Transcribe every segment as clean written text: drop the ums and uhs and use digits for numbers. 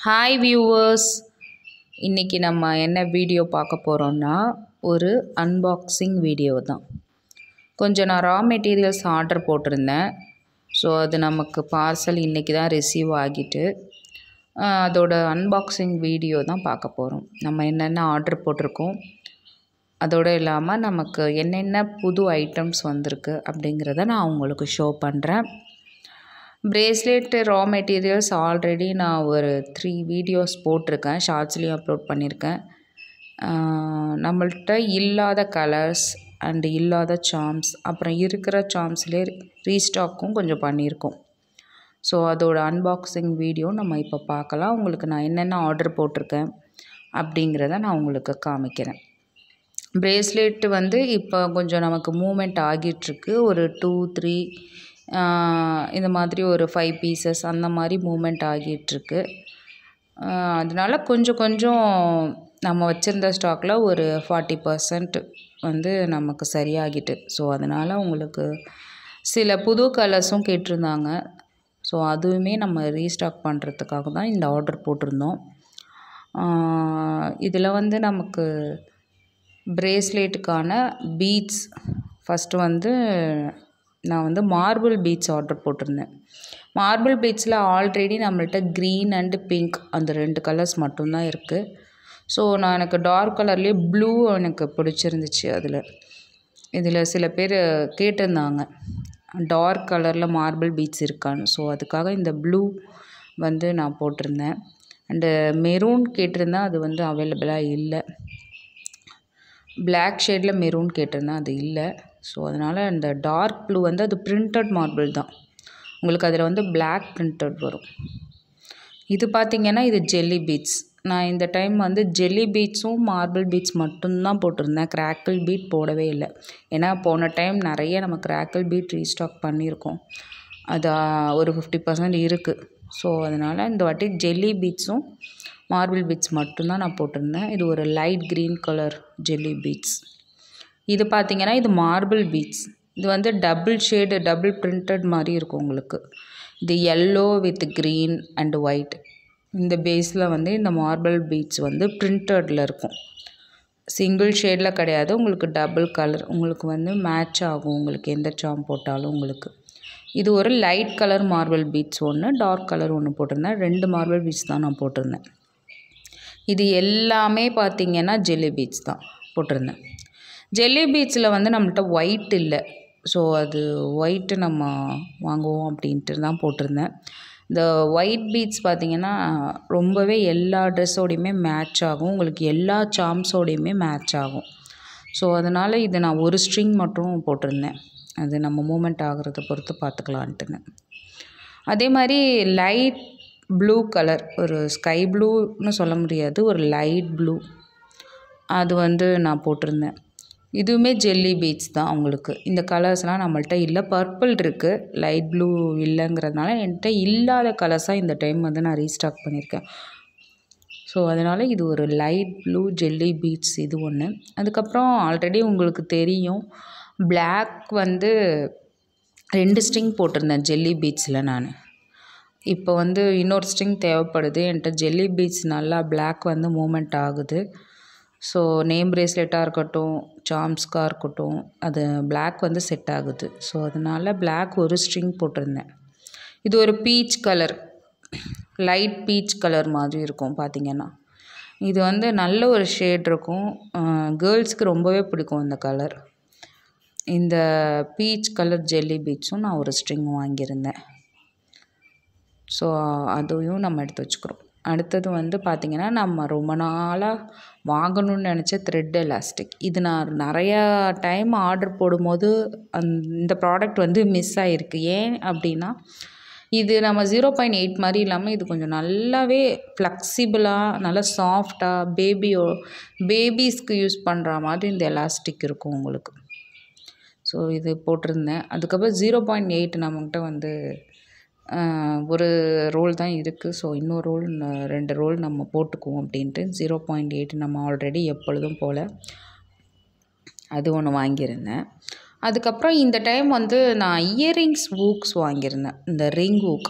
Hi viewers, இன்றைக்கி நம்ம என்ன வீடியோ பார்க்க போகிறோன்னா ஒரு அன்பாக்சிங் வீடியோ தான். கொஞ்சம் நான் ரா மெட்டீரியல்ஸ் ஆர்டர் போட்டிருந்தேன். ஸோ அது நமக்கு பார்சல் இன்றைக்கி தான் ரிசீவ் ஆகிட்டு அதோட அன்பாக்சிங் வீடியோ தான் பார்க்க போகிறோம். நம்ம என்னென்ன ஆர்டர் போட்டிருக்கோம், அதோடு இல்லாமல் நமக்கு என்னென்ன புது ஐட்டம்ஸ் வந்திருக்கு அப்படிங்கிறத நான் உங்களுக்கு ஷோ பண்ணுறேன். பிரேஸ்லெட் ரா மெட்டீரியல்ஸ் ஆல்ரெடி நான் ஒரு 3 வீடியோஸ் போட்டிருக்கேன், ஷார்ட்ஸ்லேயும் அப்லோட் பண்ணியிருக்கேன். நம்மள்கிட்ட இல்லாத கலர்ஸ் அண்டு இல்லாத சார்ம்ஸ், அப்புறம் இருக்கிற சார்ம்ஸ்லேயே ரீஸ்டாக்கும் கொஞ்சம் பண்ணியிருக்கோம். ஸோ அதோட அன்பாக்சிங் வீடியோ நம்ம இப்போ பார்க்கலாம். உங்களுக்கு நான் என்னென்ன ஆர்டர் போட்டிருக்கேன் அப்படிங்கிறத நான் உங்களுக்கு காமிக்கிறேன். பிரேஸ்லெட் இப்போ கொஞ்சம் நமக்கு மூமெண்ட் ஆகிட்டுருக்கு. ஒரு 2-3 இந்த மாதிரி ஒரு 5 பீசஸ் அந்த மாதிரி மூமெண்ட் ஆகிட்டுருக்கு. அதனால கொஞ்சம் கொஞ்சம் நம்ம வச்சுருந்த ஸ்டாக்கில் ஒரு 40% நமக்கு சரியாகிட்டு. ஸோ அதனால் உங்களுக்கு சில புது கலர்ஸும் கேட்டிருந்தாங்க. ஸோ அதுவுமே நம்ம ரீஸ்டாக் பண்ணுறதுக்காக தான் இந்த ஆர்டர் போட்டிருந்தோம். இதில் நமக்கு பிரேஸ்லெட்டுக்கான பீட்ஸ் ஃபஸ்ட்டு நான் மார்பிள் பீட்ஸ் ஆர்டர் போட்டிருந்தேன். மார்பிள் பீட்ஸில் ஆல்ரெடி நம்மள்கிட்ட க்ரீன் அண்டு பிங்க் அந்த 2 கலர்ஸ் மட்டும்தான் இருக்குது. ஸோ எனக்கு டார்க் கலர்லேயே ப்ளூ எனக்கு பிடிச்சிருந்துச்சு. இதில் சில பேர் கேட்டிருந்தாங்க டார்க் கலரில் மார்பிள் பீட்ஸ் இருக்கான்னு. ஸோ அதுக்காக இந்த ப்ளூ நான் போட்டிருந்தேன். அண்டு மெரூன் கேட்டிருந்தேன், அது அவைலபிளாக இல்லை. பிளாக் ஷேடில் மெரூன் கேட்டிருந்தேன், அது இல்லை. ஸோ அதனால் அந்த டார்க் ப்ளூ அது பிரிண்டட் மார்பிள் தான். உங்களுக்கு அதில் பிளாக் பிரிண்டட் வரும். இது பார்த்திங்கன்னா இது ஜெல்லி பீட்ஸ். நான் இந்த டைம் ஜெல்லி பீட்ஸும் மார்பிள் பீட்ஸ் மட்டும்தான் போட்டிருந்தேன். கிராக்கிள் பீட் போடவே இல்லை. ஏன்னா போன டைம் நிறைய நம்ம கிராக்கிள் பீட் ரீஸ்டாக் பண்ணியிருக்கோம். அது ஒரு 50% இருக்குது. ஸோ அதனால் இந்த வாட்டி ஜெல்லி பீட்ஸும் மார்பிள் பீட்ஸ் மட்டும்தான் நான் போட்டிருந்தேன். இது ஒரு light green colour jelly beads. இது பார்த்திங்கன்னா இது மார்பிள் பீட்ஸ். இது டபுள் ஷேடு, டபுள் பிரிண்டட் மாதிரி இருக்கும் உங்களுக்கு. இது yellow with green and white. இந்த பேஸில் இந்த மார்பிள் பீட்ஸ் பிரிண்டடில் இருக்கும். சிங்கிள் ஷேடில் கிடையாது, உங்களுக்கு டபுள் கலர் உங்களுக்கு மேட்ச் ஆகும். உங்களுக்கு எந்த சார்ம் போட்டாலும் உங்களுக்கு. இது ஒரு லைட் கலர் மார்பிள் பீட்ஸ் ஒன்று, டார்க் கலர் ஒன்று போட்டிருந்தேன். 2 மார்பிள் பீட்ஸ் தான் நான் போட்டிருந்தேன். இது எல்லாமே பார்த்திங்கன்னா ஜெல்லி பீட்ஸ் தான் போட்டிருந்தேன். ஜெல்லி பீட்ஸில் நம்மள்கிட்ட ஒயிட் இல்லை. ஸோ அது ஒயிட்டு நம்ம வாங்குவோம் அப்படின்ட்டு தான் போட்டிருந்தேன். இந்த ஒயிட் பீட்ஸ் பார்த்திங்கன்னா ரொம்பவே எல்லா ட்ரெஸ்ஸோடையுமே மேட்ச் ஆகும். உங்களுக்கு எல்லா சார்ம்ஸோடையுமே மேட்ச் ஆகும். ஸோ அதனால் இது நான் ஒரு ஸ்ட்ரிங் மட்டும் போட்டிருந்தேன். அது நம்ம மூமெண்ட் ஆகிறத பொறுத்து பார்த்துக்கலான்ட்டுன்னு. அதே மாதிரி லைட் ப்ளூ கலர், ஒரு ஸ்கை ப்ளூன்னு சொல்ல முடியாது, ஒரு லைட் ப்ளூ, அது நான் போட்டிருந்தேன். இதுவுமே ஜெல்லி பீட்ஸ் தான். உங்களுக்கு இந்த கலர்ஸ்லாம் நம்மள்கிட்ட இல்லை. பர்பிள் இருக்குது, லைட் ப்ளூ இல்லைங்கிறதுனால என்கிட்ட இல்லாத கலர்ஸாக இந்த டைம் நான் ரீஸ்டாக் பண்ணியிருக்கேன். ஸோ அதனால் இது ஒரு லைட் ப்ளூ ஜெல்லி பீட்ஸ் இது ஒன்று. அதுக்கப்புறம் ஆல்ரெடி உங்களுக்கு தெரியும், பிளாக் 2 ஸ்ட்ரிங் போட்டிருந்தேன் ஜெல்லி பீட்ஸில். நான் இப்போ இன்னொரு ஸ்ட்ரிங் தேவைப்படுது. என்கிட்ட ஜெல்லி பீட்ஸ் நல்லா பிளாக் மூமெண்ட் ஆகுது. ஸோ நேம் பிரேஸ்லெட்டாக இருக்கட்டும், சார்ம்ஸ்க்காக இருக்கட்டும், அது பிளாக் செட் ஆகுது. ஸோ அதனால் பிளாக் ஒரு ஸ்ட்ரிங் போட்டிருந்தேன். இது ஒரு peach colour, light peach colour மாதிரி இருக்கும் பார்த்திங்கன்னா. இது நல்ல ஒரு ஷேட் இருக்கும். கேர்ள்ஸ்க்கு ரொம்பவே பிடிக்கும் இந்த கலர். இந்த பீச் கலர் ஜெல்லி பீட்ஸும் நான் ஒரு ஸ்ட்ரிங் வாங்கியிருந்தேன். ஸோ அதையும் நம்ம எடுத்து வச்சுக்கிறோம். அடுத்தது பார்த்திங்கன்னா நம்ம ரொம்ப நாளாக வாங்கணும்னு நினச்ச த்ரெட் எலாஸ்டிக். இது நான் நிறையா டைம் ஆர்டர் போடும்போது இந்த ப்ராடக்ட் மிஸ் ஆகிருக்கு. ஏன் அப்படின்னா இது நம்ம 0.8 மாதிரி இல்லாமல் இது கொஞ்சம் நல்லாவே ஃப்ளெக்சிபிளாக, நல்லா சாஃப்டாக, பேபிஸ்க்கு யூஸ் பண்ணுற மாதிரி இந்த எலாஸ்டிக் இருக்கும் உங்களுக்கு. ஸோ இது போட்டிருந்தேன். அதுக்கப்புறம் 0.8 நம்மகிட்ட ஒரு ரோல் தான் இருக்குது. ஸோ இன்னொரு ரோல் 2 ரோல் நம்ம போட்டுக்குவோம் அப்படின்ட்டு 0.8 நம்ம ஆல்ரெடி எப்பொழுதும் போல் அது ஒன்று வாங்கியிருந்தேன். அதுக்கப்புறம் இந்த டைம் நான் இயரிங்ஸ் ஊக்ஸ் வாங்கியிருந்தேன். இந்த ரிங் ஊக்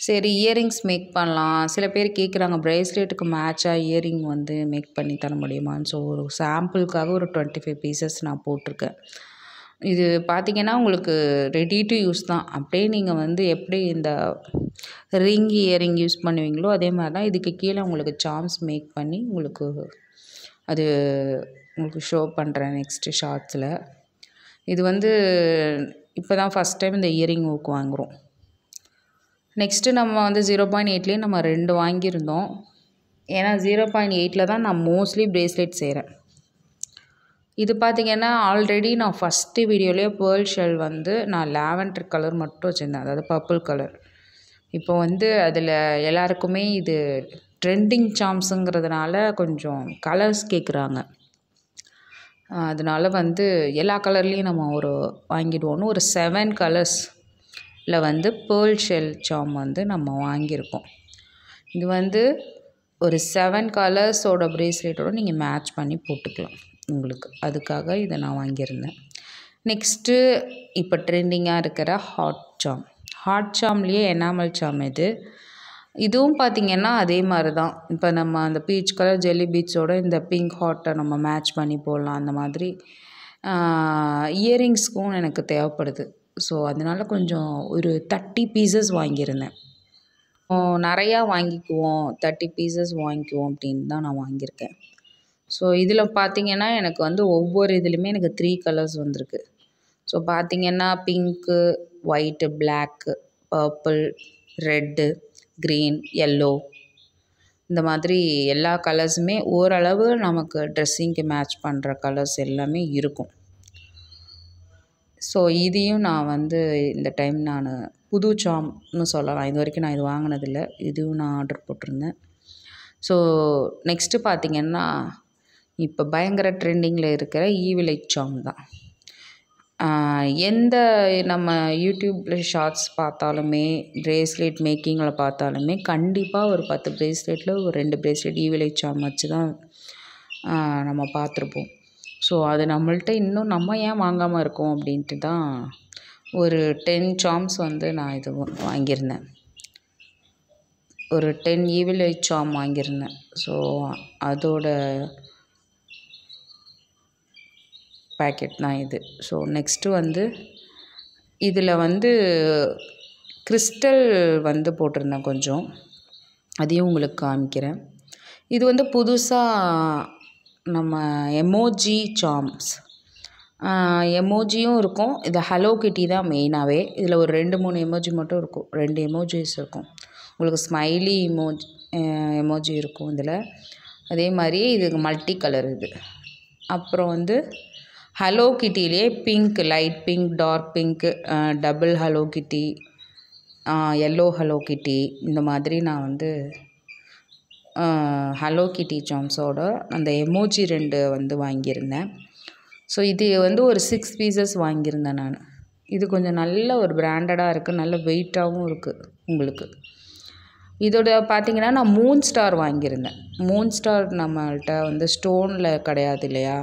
சரி இயரிங்ஸ் மேக் பண்ணலாம். சில பேர் கேட்குறாங்க பிரேஸ்லெட்டுக்கு மேட்சாக இயரிங் வந்து மேக் பண்ணி தர முடியுமான்னு. ஸோ ஒரு சாம்பிளுக்காக ஒரு 25 பீசஸ் நான் போட்டிருக்கேன். இது பார்த்திங்கன்னா உங்களுக்கு ரெடி டு யூஸ் தான். அப்படியே நீங்கள் வந்து எப்படி இந்த ரிங் இயரிங் யூஸ் பண்ணுவீங்களோ அதே மாதிரி தான் இதுக்கு கீழே உங்களுக்கு சார்ம்ஸ் மேக் பண்ணி உங்களுக்கு அது உங்களுக்கு ஷோ பண்ணுறேன் நெக்ஸ்ட்டு ஷார்ட்ஸில். இது வந்து இப்போ தான் ஃபஸ்ட் டைம் இந்த இயரிங் ஊக்கு வாங்குகிறோம். நெக்ஸ்ட்டு நம்ம வந்து 0.8லேயே நம்ம 2 வாங்கியிருந்தோம். ஏன்னா 0.8ல் தான் நான் மோஸ்ட்லி பிரேஸ்லெட் செய்கிறேன். இது பார்த்திங்கன்னா ஆல்ரெடி நான் ஃபஸ்ட்டு வீடியோலேயே பேர்ல் ஷெல் வந்து நான் லாவெண்டர் கலர் மட்டும் வச்சுருந்தேன், அதாவது பர்பிள் கலர். இப்போ வந்து அதில் எல்லாருக்குமே இது ட்ரெண்டிங் சார்ம்ஸுங்கிறதுனால கொஞ்சம் கலர்ஸ் கேட்குறாங்க. அதனால வந்து எல்லா கலர்லேயும் நம்ம வாங்கிடுவோன்னு ஒரு 7 கலர்ஸில் வந்து பேர்ல் ஷெல் சார்ம் வந்து நம்ம வாங்கியிருக்கோம். இது வந்து ஒரு 7 கலர்ஸோட பிரேஸ்லெட்டோட நீங்கள் மேட்ச் பண்ணி போட்டுக்கலாம் உங்களுக்கு. அதுக்காக இதை நான் வாங்கியிருந்தேன். நெக்ஸ்ட்டு இப்போ ட்ரெண்டிங்காக இருக்கிற ஹாட் சார்ம்லேயே எனாமல் சார்ம் இதுவும் பார்த்திங்கன்னா அதே மாதிரி தான். இப்போ நம்ம அந்த பீச் கலர் ஜெல்லி பீட்ஸோட இந்த பிங்க் ஹாட்டை நம்ம மேட்ச் பண்ணி போடலாம். அந்த மாதிரி இயரிங்ஸ்க்கும் எனக்கு தேவைப்படுது. ஸோ அதனால கொஞ்சம் ஒரு 30 பீசஸ் வாங்கியிருந்தேன். நிறையா வாங்கிக்குவோம், 30 பீசஸ் வாங்கிக்குவோம் அப்படின்னு தான் நான் வாங்கியிருக்கேன். ஸோ இதில் பார்த்திங்கன்னா எனக்கு வந்து ஒவ்வொரு இதுலேயுமே எனக்கு 3 கலர்ஸ் வந்திருக்கு. ஸோ பார்த்திங்கன்னா pink, white, black, purple, red, green, yellow, இந்த மாதிரி எல்லா கலர்ஸுமே ஓரளவு நமக்கு ட்ரெஸ்ஸிங்க்கு மேட்ச் பண்ணுற கலர்ஸ் எல்லாமே இருக்கும். ஸோ இதையும் நான் வந்து இந்த டைம் நான் புது சார்ம்னு சொல்லலாம். இது வரைக்கும் நான் இது வாங்கினதில்லை. இதுவும் நான் ஆர்டர் போட்டிருந்தேன். ஸோ நெக்ஸ்ட்டு பார்த்திங்கன்னா இப்போ பயங்கர ட்ரெண்டிங்கில் இருக்கிற ஈவில் ஐ சார்ம் தான். எந்த நம்ம யூடியூப்பில் ஷார்ட்ஸ் பார்த்தாலுமே பிரேஸ்லெட் மேக்கிங்கில் பார்த்தாலுமே கண்டிப்பாக ஒரு 10 பிரேஸ்லெட்டில் ஒரு 2 பிரேஸ்லெட் ஈவில் ஐ சார்ம் வச்சு தான் நம்ம பார்த்துருப்போம். ஸோ அது நம்மள்ட்ட இன்னும் நம்ம ஏன் வாங்காமல் இருக்கோம் அப்படின்ட்டு தான் ஒரு 10 சார்ம்ஸ் வந்து நான் இது வாங்கியிருந்தேன். ஒரு 10 ஈவில் ஐ சார்ம் வாங்கியிருந்தேன். ஸோ அதோட பேக்கெட் தான் இது. ஸோ நெக்ஸ்ட்டு வந்து இதில் வந்து கிறிஸ்டல் வந்து போட்டிருந்தேன் கொஞ்சம், அதையும் உங்களுக்கு காமிக்கிறேன். இது வந்து புதுசாக நம்ம எமோஜி சார்ம்ஸ், எமோஜியும் இருக்கும். இது ஹலோ கிட்டி தான் மெயினாகவே. இதில் ஒரு 2-3 எமோஜி மட்டும் இருக்கும், 2 எமோஜிஸ் இருக்கும். உங்களுக்கு ஸ்மைலி எமோஜி இருக்கும் இதில். அதே மாதிரி இது மல்டி கலர் இது. அப்புறம் வந்து ஹலோ கிட்டிலே pink, light pink, dark pink, double hello kitty, yellow hello kitty, இந்த மாதிரி நான் வந்து ஹலோ கிட்டி சார்ம்ஸோட அந்த எமோஜி 2 வந்து வாங்கியிருந்தேன். ஸோ இது வந்து ஒரு 6 பீசஸ் வாங்கியிருந்தேன் நான். இது கொஞ்சம் நல்ல ஒரு பிராண்டடாக இருக்குது, நல்ல வெயிட்டாகவும் இருக்குது உங்களுக்கு. இதோட பார்த்திங்கன்னா நான் மூன் ஸ்டார் வாங்கியிருந்தேன். மூன் ஸ்டார் நம்மள்கிட்ட வந்து ஸ்டோனில் கிடையாது இல்லையா.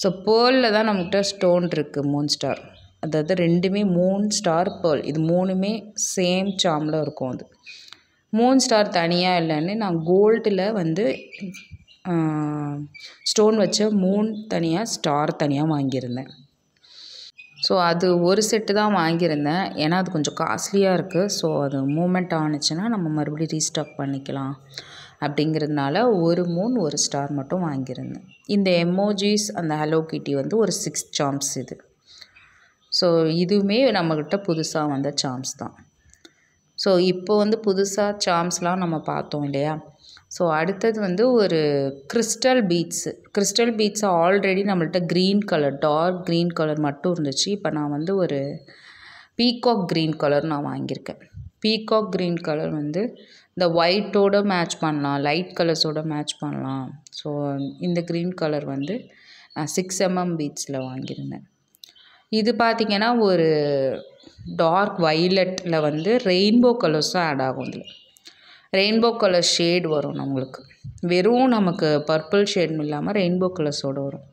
ஸோ பேர்லில் தான் நம்மகிட்ட ஸ்டோன் இருக்குது, மூன் ஸ்டார். அதாவது 2மே மூன் ஸ்டார் பேர்ல், இது 3மே சேம் சார்மில் இருக்கும். அது மூன் ஸ்டார் தனியாக இல்லைன்னு நான் கோல்டில் வந்து ஸ்டோன் வச்ச மூன் தனியாக, ஸ்டார் தனியாக வாங்கியிருந்தேன். ஸோ அது ஒரு செட்டு தான் வாங்கியிருந்தேன். ஏன்னா அது கொஞ்சம் காஸ்ட்லியாக இருக்குது. ஸோ அது மூமெண்ட் ஆணுச்சுன்னா நம்ம மறுபடியும் ரீஸ்டாக் பண்ணிக்கலாம் அப்படிங்கிறதுனால ஒரு மூன் ஒரு ஸ்டார் மட்டும் வாங்கியிருந்தேன். இந்த எமோஜிஸ் அந்த ஹலோ கிட்டி வந்து ஒரு 6 சார்ம்ஸ் இது. ஸோ இதுவுமே நம்மக்கிட்ட புதுசாக வந்த சார்ம்ஸ் தான். ஸோ இப்போ வந்து புதுசாக சார்ம்ஸ்லாம் நம்ம பார்த்தோம் இல்லையா. ஸோ அடுத்தது வந்து ஒரு கிறிஸ்டல் பீட்ஸ் ஆல்ரெடி நம்மள்ட்ட green colour, dark green colour மட்டும் இருந்துச்சு. இப்போ நான் வந்து ஒரு பீகாக் க்ரீன் கலர் நான் வாங்கியிருக்கேன். பீகாக் க்ரீன் கலர் வந்து இந்த ஒயிட்டோட மேட்ச் பண்ணலாம், லைட் கலர்ஸோட மேட்ச் பண்ணலாம். ஸோ இந்த க்ரீன் கலர் வந்து நான் 6mm பீட்ஸில் வாங்கியிருந்தேன். இது பார்த்திங்கன்னா ஒரு டார்க் வைலட்டில் வந்து ரெயின்போ கலர்ஸும் ஆட் ஆகும். இதில் ரெயின்போ கலர் ஷேட் வரும் நம்மளுக்கு. வெறும் நமக்கு பர்பிள் ஷேட்னு இல்லாமல் ரெயின்போ கலர்ஸோடு வரும்.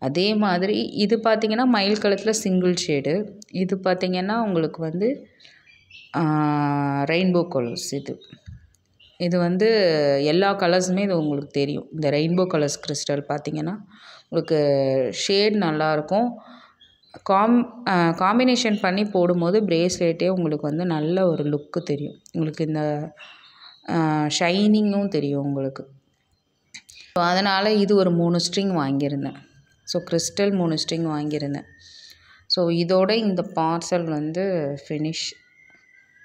அதே மாதிரி இது பார்த்திங்கன்னா மயில் கலத்தில் சிங்கிள் ஷேடு. இது பார்த்திங்கன்னா உங்களுக்கு வந்து ரெயின்போ கலர்ஸ் இது வந்து எல்லா கலர்ஸுமே இது உங்களுக்கு தெரியும். இந்த ரெயின்போ கலர்ஸ் கிறிஸ்டல் பார்த்திங்கன்னா உங்களுக்கு ஷேட் நல்லாயிருக்கும். காம்பினேஷன் பண்ணி போடும்போது பிரேஸ்லெட்டே உங்களுக்கு வந்து நல்ல ஒரு லுக்கு தெரியும். உங்களுக்கு இந்த ஷைனிங்கும் தெரியும் உங்களுக்கு. ஸோ அதனால் இது ஒரு 3 ஸ்ட்ரிங் வாங்கியிருந்தேன். ஸோ கிறிஸ்டல் 3 ஸ்ட்ரிங் வாங்கியிருந்தேன். ஸோ இதோட இந்த பார்சல் வந்து ஃபினிஷ்.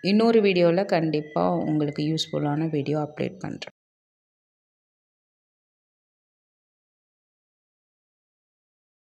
இன்னொரு வீடியோவில் கண்டிப்பாக உங்களுக்கு யூஸ்ஃபுல்லான வீடியோ அப்டேட் பண்ணுறேன்.